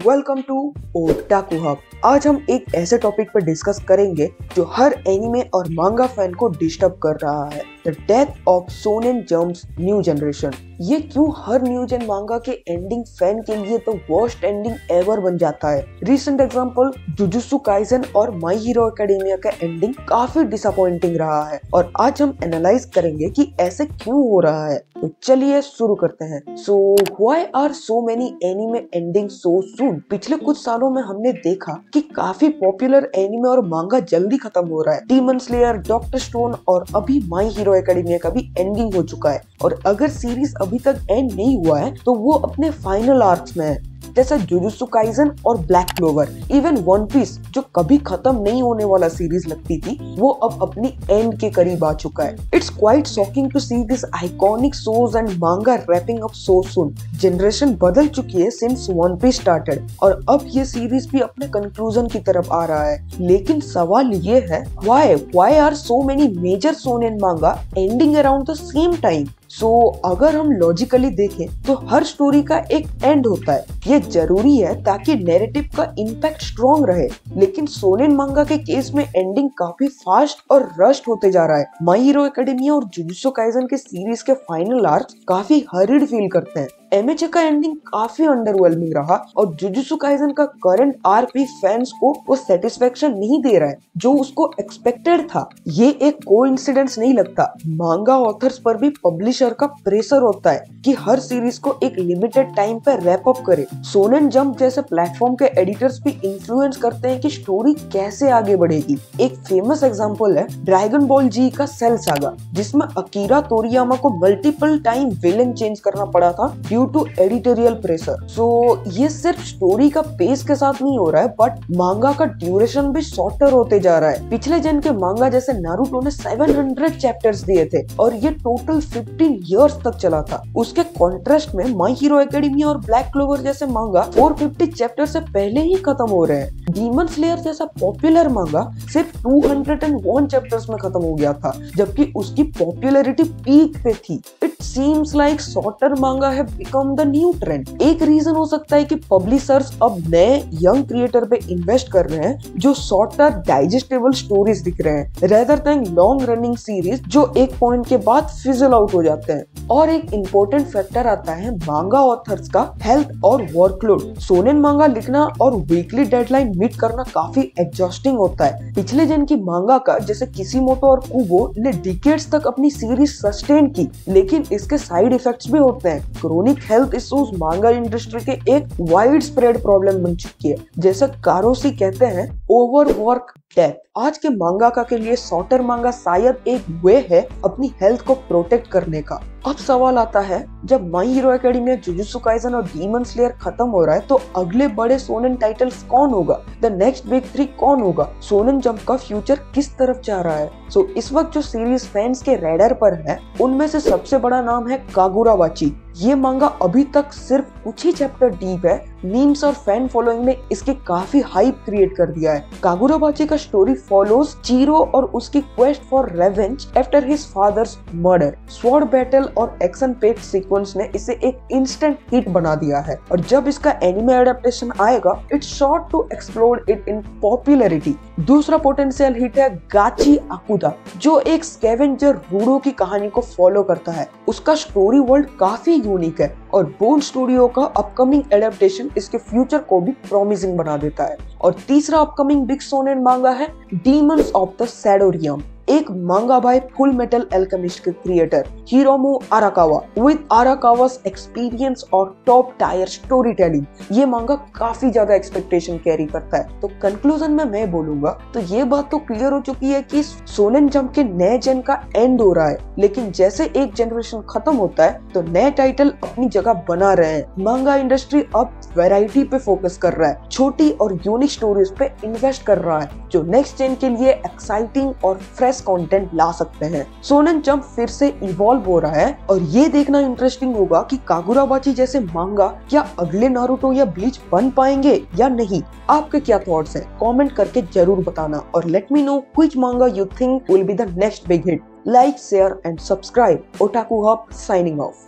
Welcome to otaku hub. आज हम एक ऐसे टॉपिक पर डिस्कस करेंगे जो हर एनिमे और मांगा फैन को डिस्टर्ब कर रहा है, the death of shonen jumps new generation. ये क्यों हर न्यू जेन मांगा के एंडिंग फैन के लिए तो वर्स्ट एंडिंग एवर बन जाता है। रिसेंट एग्जांपल जुजुत्सु काइसेन और माय हीरो एकेडेमिया का एंडिंग काफी डिसअपॉइंटिंग रहा है और आज हम एनालाइज करेंगे कि ऐसे क्यों हो रहा है। तो चलिए शुरू करते हैं। So why are so many anime ending so soon? पिछले कुछ सालों में हमने देखा कि काफी पॉपुलर एनिमे और मांगा जल्दी खत्म हो रहा है। डीमन स्लेयर, डॉक्टर स्टोन और अभी माय हीरो एकेडेमिया का भी एंडिंग हो चुका है और अगर सीरीज अभी तक एंड नहीं हुआ है तो वो अपने फाइनल आर्क्स में है, जैसा जुजुत्सु काइसेन और Black Clover. Even One Piece जो कभी खत्म नहीं होने वाला सीरीज लगती थी वो अब अपनी एंड के करीब आ चुका है। It's quite shocking to see this iconic shows and manga wrapping up so soon. Generation बदल चुकी है सिंस वन पीस स्टार्टेड और अब ये सीरीज भी अपने कंक्लूजन की तरफ आ रहा है। लेकिन सवाल ये है, why are so many major shonen manga ending around the same time? अगर हम लॉजिकली देखें तो हर स्टोरी का एक एंड होता है। ये जरूरी है ताकि नैरेटिव का इम्पैक्ट स्ट्रॉन्ग रहे, लेकिन शोनेन मांगा के केस में एंडिंग काफी फास्ट और रश्ड होते जा रहा है। माय हीरो एकेडेमिया और जुजुत्सु काइसेन के सीरीज के फाइनल आर्क्स काफी हरिड फील करते हैं। एमएचए का एंडिंग काफी अंडरवेलमिंग रहा और जुजुत्सु काइसेन का करंट आर्क भी फैंस को वो सेटिस्फेक्शन नहीं दे रहा है जो उसको एक्सपेक्टेड था। ये एक कोइंसिडेंस नहीं लगता। मांगा ऑथर्स पर भी पब्लिशर का प्रेशर होता है कि हर सीरीज को एक लिमिटेड टाइम पे रैप अप करे। शोनेन जंप जैसे प्लेटफॉर्म के एडिटर्स भी इन्फ्लुएंस करते हैं कि स्टोरी कैसे आगे बढ़ेगी। एक फेमस एग्जांपल है ड्रैगन बॉल जी का सेल सागा, जिसमें अकीरा तोरियामा को मल्टीपल टाइम विलेन चेंज करना पड़ा था टू एडिटोरियल प्रेशर। ये सिर्फ स्टोरी का पेस के साथ नहीं हो रहा है बट मांगा का ड्यूरेशन भी शॉर्टर होते जा रहा है। पिछले जन के मांगा जैसे नारुतो ने 700 चैप्टर्स दिए थे और ये टोटल 15 इयर्स तक चला था। उसके कॉन्ट्रास्ट में माय हीरो एकेडेमिया और ब्लैक क्लोवर जैसे मांगा 450 चैप्टर से पहले ही खत्म हो रहे हैं। डीमन स्लेयर जैसा पॉपुलर मांगा सिर्फ 201 चैप्टर्स में खत्म हो गया था, जबकि उसकी पॉपुलैरिटी पीक पे थी। इट सीम्स लाइक शॉर्टर मांगा है become the new trend। एक रीजन हो सकता है कि पब्लिशर्स अब नए यंग क्रिएटर पे इन्वेस्ट कर रहे हैं जो शॉर्टर डाइजेस्टेबल स्टोरीज दिख रहे हैं rather than long running series जो एक पॉइंट के बाद फिजल आउट हो जाते हैं। और एक इम्पोर्टेंट फैक्टर आता है मांगा ऑथर्स का हेल्थ और वर्कलोड। शोनेन मांगा लिखना और वीकली डेडलाइन मीट करना काफी एग्जॉस्टिंग होता है। पिछले जन की मांगा का जैसे किसिमोटो और कुबो ने डिकेड्स तक अपनी सीरीज सस्टेन की, लेकिन इसके साइड इफेक्ट्स भी होते हैं। क्रोनिक हेल्थ इश्यूज मांगा इंडस्ट्री के एक वाइड स्प्रेड प्रॉब्लम बन चुकी है, जैसे कारोसी कहते हैं ओवरवर्क डेथ। आज के मांगाका के लिए शॉर्टर मांगा शायद एक वे है अपनी हेल्थ को प्रोटेक्ट करने का। अब सवाल आता है, जब my hero academia, jujutsu Kaisen और डीमन स्लेयर खत्म हो रहा है तो अगले बड़े शोनेन टाइटल्स कौन होगा? द नेक्स्ट बिग 3 कौन होगा? शोनेन जंप का फ्यूचर किस तरफ जा रहा है? इस वक्त जो सीरीज फैंस के रेडर पर है उनमें से सबसे बड़ा नाम है कागुरावाची। ये मांगा अभी तक सिर्फ कुछ ही चैप्टर डीप है। मीम्स और फैन फॉलोइंग ने इसके काफी हाइप क्रिएट कर दिया है। कागुरावाची का स्टोरी फॉलोज चीरो और उसकी quest for revenge after his father's murder. Sword battle और एक्शन पैक्ड सीक्वेंस ने इसे एक इंस्टेंट हिट बना दिया है और जब इसका एनिमे एडेप्टेशन आएगा it's short to explore it in popularity. दूसरा पोटेंशियल हिट है गाची आकुदा, जो एक स्कैवेंजर रूडो की कहानी को फॉलो करता है। उसका स्टोरी वर्ल्ड काफी यूनिक है और बोन स्टूडियो का अपकमिंग एडेप्टेशन इसके फ्यूचर को भी प्रॉमिसिंग बना देता है। और तीसरा अपकमिंग बिग शोनेन मांगा है डीमंस ऑफ द शैडो रियम। एक मांगा बाय फुल मेटल अल्केमिस्ट के क्रिएटर हिरोमु अराकावा विद अराकावास एक्सपीरियंस और टॉप टायर स्टोरी टेलिंग। ये मांगा काफी ज्यादा एक्सपेक्टेशन कैरी करता है। तो कंक्लूजन में मैं बोलूंगा तो ये बात तो क्लियर हो चुकी है कि शोनेन जंप के नए जेन का एंड हो रहा है, लेकिन जैसे एक जनरेशन खत्म होता है तो नए टाइटल अपनी जगह बना रहे हैं। मांगा इंडस्ट्री अब वैरायटी पे फोकस कर रहा है, छोटी और यूनिक स्टोरीज पे इन्वेस्ट कर रहा है जो नेक्स्ट जेन के लिए एक्साइटिंग और फ्रेश कंटेंट ला सकते हैं। शोनेन जंप फिर से इवॉल्व हो रहा है और ये देखना इंटरेस्टिंग होगा कि कागुरावाची जैसे मांगा क्या अगले नारुतो या ब्लीच बन पाएंगे या नहीं। आपके क्या थॉट्स हैं? कमेंट करके जरूर बताना और लेट मी नो व्हिच मांगा you think will be the next big hit. Like, share and subscribe. Otaku hub signing off.